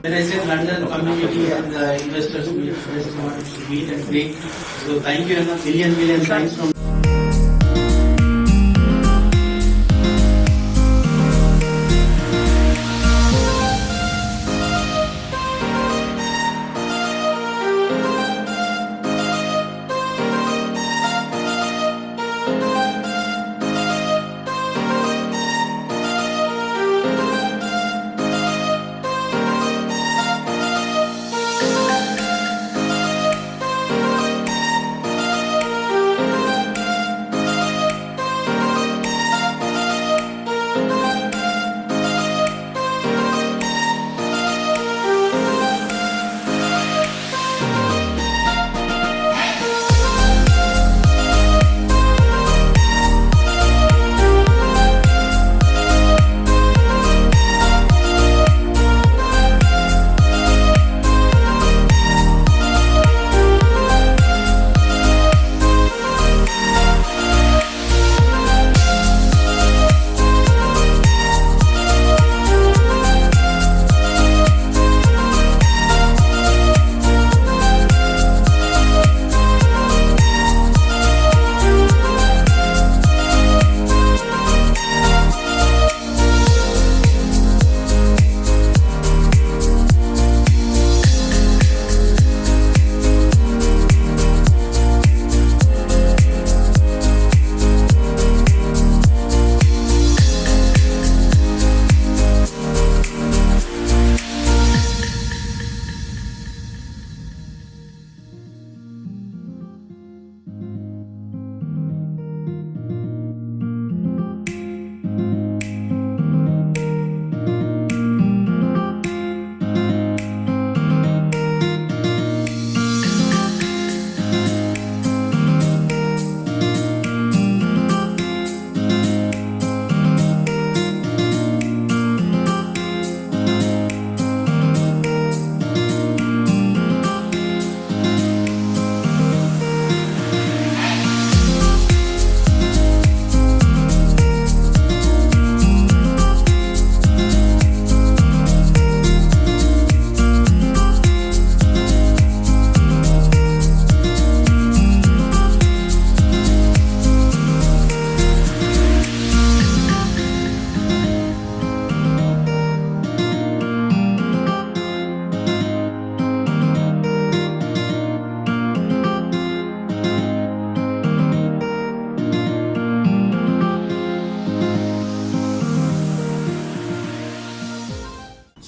When I said London community and the investors just wanted to meet and greet. So thank you and a million thanks from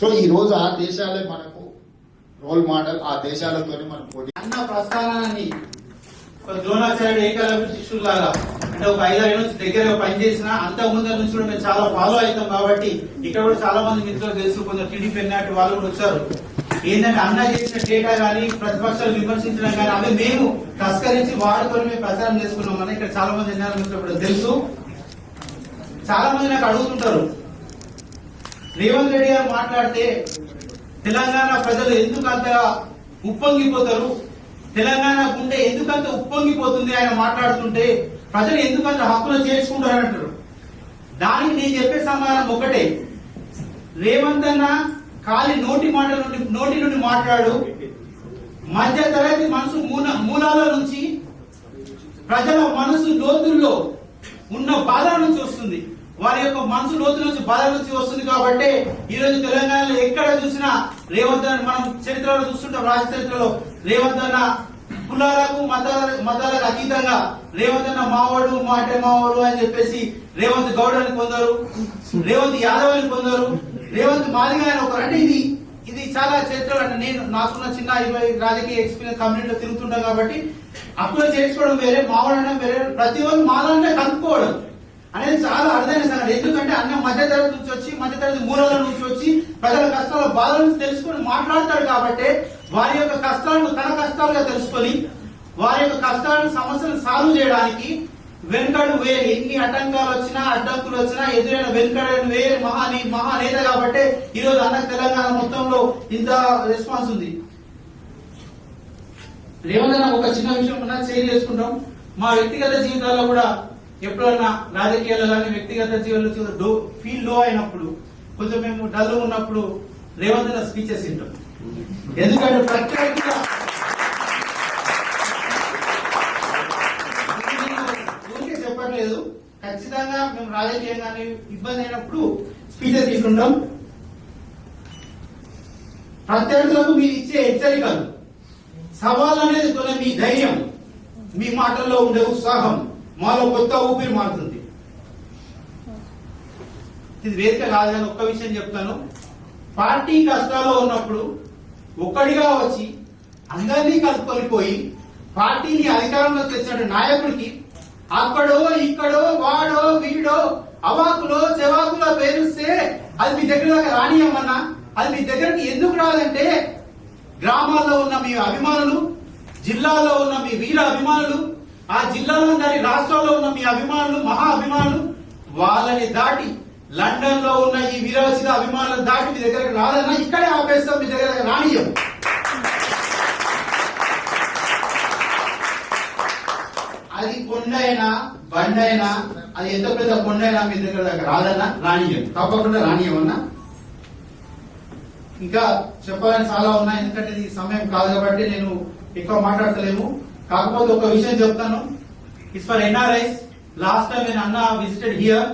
so ఈ రోజు ఆ దేశాలే మనకు role model, ఆ దేశాలతోనే మనం పోటీ. అన్న ప్రస్థానాన్ని ద్రోణాచార్యుడు ఏకలవ్య శిష్యులాగా అంటే ఒక 5-6 నుంచి దగ్గర పనిచేసిన అంత ముందు నుంచి కూడా మేము చాలా ఫాలో అవుతాం కాబట్టి ఇక్కడ కూడా చాలా మంది మిత్రులు తెలుసు, కొంచెం టీడీపీ నాటి వాళ్ళు కూడా వచ్చారు. ఏంటంటే అన్న చేసిన డేటా కానీ ప్రతిపక్షాలు విమర్శించడం కానీ అవి మేము తస్కరించి వాడుకొని మేము ప్రచారం చేసుకున్నామని ఇక్కడ చాలా మంది మిత్రులు తెలుసు. చాలా మంది నాకు అడుగుతుంటారు, రేవంత్ రెడ్డి గారు మాట్లాడితే తెలంగాణ ప్రజలు ఎందుకు అంతగా ఉప్పొంగిపోతారు, తెలంగాణ గుండె ఎందుకంత ఉప్పొంగిపోతుంది ఆయన మాట్లాడుతుంటే, ప్రజలు ఎందుకంత హక్కులు చేర్చుకుంటారంటారు. దానికి నేను చెప్పే సమాధానం ఒకటే, రేవంత్ అన్న ఖాళీ నోటి నుండి మాట్లాడు, మధ్య తరగతి మనసు మూలాల నుంచి ప్రజల మనసు లోతుల్లో ఉన్న బాధ నుంచి వస్తుంది, వారి యొక్క మనసు లోతు నుంచి బాధ నుంచి వస్తుంది. కాబట్టి ఈ రోజు తెలంగాణలో ఎక్కడ చూసినా రేవంత్ అన్న, మనం చరిత్రలో చూస్తుంటాం, రాష్ట్ర చరిత్రలో రేవంత్ అన్న కులాలకు మతాలకు అతీతంగా రేవంత్ అన్న మావాడు మాటే మావాడు అని చెప్పేసి రేవంత్ గౌడ్ అని కొందరు, రేవంత్ యాదవ్ అని కొందరు, రేవంత్ మాదిగా అని ఒకరు. అంటే ఇది చాలా చరిత్ర. అంటే నేను నాకున్న చిన్న రాజకీయ ఎక్స్పీరియన్స్ కమ్యూనిటీలో తిరుగుతుంటాం కాబట్టి అప్పులు చేసుకోవడం వేరే, మావాడడం వేరే, ప్రతి ఒక్కరు మాలాంటే కలుపుకోవడం అనేది చాలా అర్థమైన సంగతి. ఎందుకంటే అన్న మధ్యతరగతి నుంచి వచ్చి, మధ్యతరగతి మూలాల నుంచి వచ్చి ప్రజల కష్టాల బాధల నుంచి తెలుసుకొని మాట్లాడతాడు. కాబట్టి వారి యొక్క కష్టాలను తన కష్టాలుగా తెలుసుకొని వారి యొక్క కష్టాలను సమస్యలను సాల్వ్ చేయడానికి వెనుకడు వేరు, ఎన్ని ఆటంకాలు వచ్చినా అడ్డంకులు వచ్చినా ఎదురైన వెనుకడు వేరు మహానేత. కాబట్టి ఈ రోజు అన్న తెలంగాణ మొత్తంలో ఇంత రెస్పాన్స్ ఉంది. రేవంత్ ఒక చిన్న విషయం షేర్ చేసుకుంటాం. మా వ్యక్తిగత జీవితాల్లో కూడా ఎప్పుడన్నా రాజకీయాల్లో కానీ వ్యక్తిగత జీవనంలో ఫీల్ లో అయినప్పుడు, కొంచెం మేము డల్ ఉన్నప్పుడు రేవంత్ అన్న స్పీచెస్ వింటాం. ఎందుకంటే ప్రత్యేకంగా ఊరికే చెప్పట్లేదు, ఖచ్చితంగా మేము రాజకీయంగా ఇబ్బంది అయినప్పుడు స్పీచెస్ తీసుకుంటాం. ప్రత్యర్థులకు మీరు ఇచ్చే హెచ్చరికలు, సవాల్ అనేది కొన్ని మీ ధైర్యం, మీ మాటల్లో ఉండే ఉత్సాహం మాలో కొత్త ఊపిరి మారుతుంది. ఇది వేదిక కాదని ఒక్క విషయం చెప్తాను. పార్టీ కష్టాల్లో ఉన్నప్పుడు ఒక్కడిగా వచ్చి అందరినీ కలుపుకొని పోయి పార్టీని అధికారంలో తెచ్చిన నాయకుడికి అక్కడో ఇక్కడో వాడో వీడో అవాకులో చెవాకులో పేరుస్తే అది మీ దగ్గర దాకా రానియమన్నా, అది మీ దగ్గరికి ఎందుకు రాదంటే గ్రామాల్లో ఉన్న మీ అభిమానులు, జిల్లాలో ఉన్న మీ వీర అభిమానులు, ఆ జిల్లాలో రాష్ట్రంలో ఉన్న మీ అభిమానులు, మహా అభిమానులు, వాళ్ళని దాటి లండన్ లో ఉన్న ఈ విరోచిత అభిమానులను దాటి మీ దగ్గరకు రాదన్నా ఇక్కడే ఆపేస్తాం, మీ దగ్గర రానియం. అది కొండైనా బండైనా, అది ఎంత పెద్ద కొండైనా మీ దగ్గర రాదన్నా రానియం, తప్పకుండా రానియమన్నా. ఇంకా చెప్పాలని చాలా ఉన్నాయి, ఎందుకంటే ఇది సమయం కాదు కాబట్టి నేను ఎక్కువ మాట్లాడతలేము. కాకపోతే ఒక విషయం చెప్తాను. It's for NRIs. Last time when Anna visited here,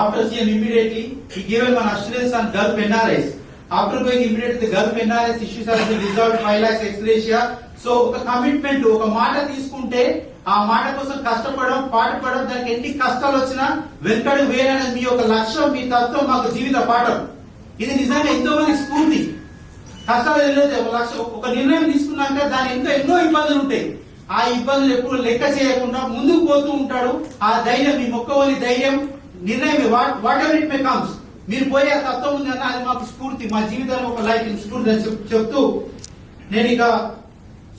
after CM immediately he gave an assurance on Gulf NRIs. After going immediately the Gulf NRIs issues have been resolved 5 lakhs ex gratia. So ఒక commitment, ఒక మాట తీసుకుంటే ఆ మాట కోసం కష్టపడడం, పాటుపడడం, దానికి ఎన్ని కష్టాలు వచ్చినా వెనుకడు వేయాలనేది మీ యొక్క లక్ష్యం, మీ తత్వం, మాకు జీవిత పాఠం. ఇది నిజంగా ఎంతో మంది స్ఫూర్తి. కష్టాలు తెలియదు, ఒక నిర్ణయం తీసుకున్నాక దాని ఇంకా ఎన్నో ఇబ్బందులు ఉంటాయి. ఆ ఇబ్బందులు ఎప్పుడు లెక్క చేయకుండా ముందుకు పోతూ ఉంటాడు. ఆ ధైర్యం, మీ మొక్కవని ధైర్యం, నిర్ణయం, what ever it may comes, మీరు పోయే తత్వం ఉంది అన్న, అది మాకు స్ఫూర్తి, మా జీవితంలో ఒక లైఫ్ స్ఫూర్తి అని చెప్తూ నేను ఇక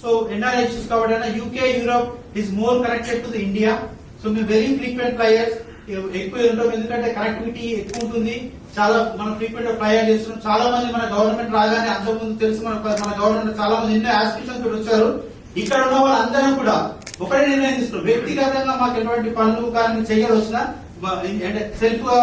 సో ఎన్ఆర్ఐ ఇష్యూస్ కాబట్టి UK, Europe is more connected to the India. So మేము వెరీ ఫ్రీక్వెంట్ ఫ్లైయర్స్ ఎక్కువ ఉంటాం, ఎందుకంటే కనెక్టివిటీ ఎక్కువ ఉంటుంది. చాలా మనం ఫ్రీక్వెంట్ గా ఫ్లైయర్ చేస్తున్నాం. చాలా మంది మన గవర్నమెంట్ రాగానే అంతకుముందు తెలుసు మన గవర్నమెంట్ చాలా మంది ఎన్నో ఆస్పిరేషన్స్ తోటి వచ్చారు. ఇక్కడ ఉన్న వాళ్ళందరం కూడా ఒకటే నిర్ణయం తీసుకున్నారు. వ్యక్తిగతంగా మాకు ఎటువంటి పనులు కానీ చెయ్యాలి వచ్చినా సెల్ఫ్ గా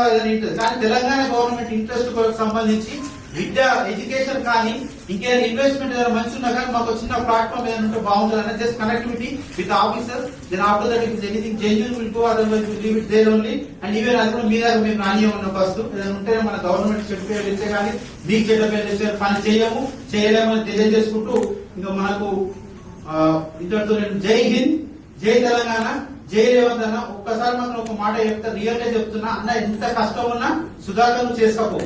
కానీ తెలంగాణ గవర్నమెంట్ ఇంట్రెస్ట్ సంబంధించి విద్య, ఎడ్యుకేషన్ కానీ ఇంకేదైనా ఇన్వెస్ట్మెంట్ ఏదైనా మంచి ఉన్నా కానీ మాకు చిన్న ప్లాట్ఫామ్ ఏదైనా ఉంటే బాగుంటుంది అన్న, just connectivity with officers. Then after that if anything genuine will go, otherwise will leave it there only. And even అది కూడా మీ దగ్గర మేము నాణ్యం ఉన్న ఫస్ట్ ఏదైనా ఉంటే మన గవర్నమెంట్ చెడ్డ పేరు తెచ్చే కానీ మీకు చెడ్డ పేరు తెచ్చే పని చేయలేము అని తెలియజేసుకుంటూ ఇంకా మనకు ఇంతటితో నేను జై హింద్, జై తెలంగాణ, జై రేవంత్ అన్న. ఒక్కసారి మాత్రం ఒక మాట చెప్తా, రియల్ గా చెప్తున్నా అన్న, ఎంత కష్టం ఉన్నా సుధాకర్ నువ్వు చేసుకోపో,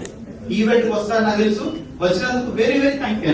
ఈవెంట్ వస్తా నాకు తెలుసు. వచ్చినందుకు వెరీ వెరీ థ్యాంక్ యూ.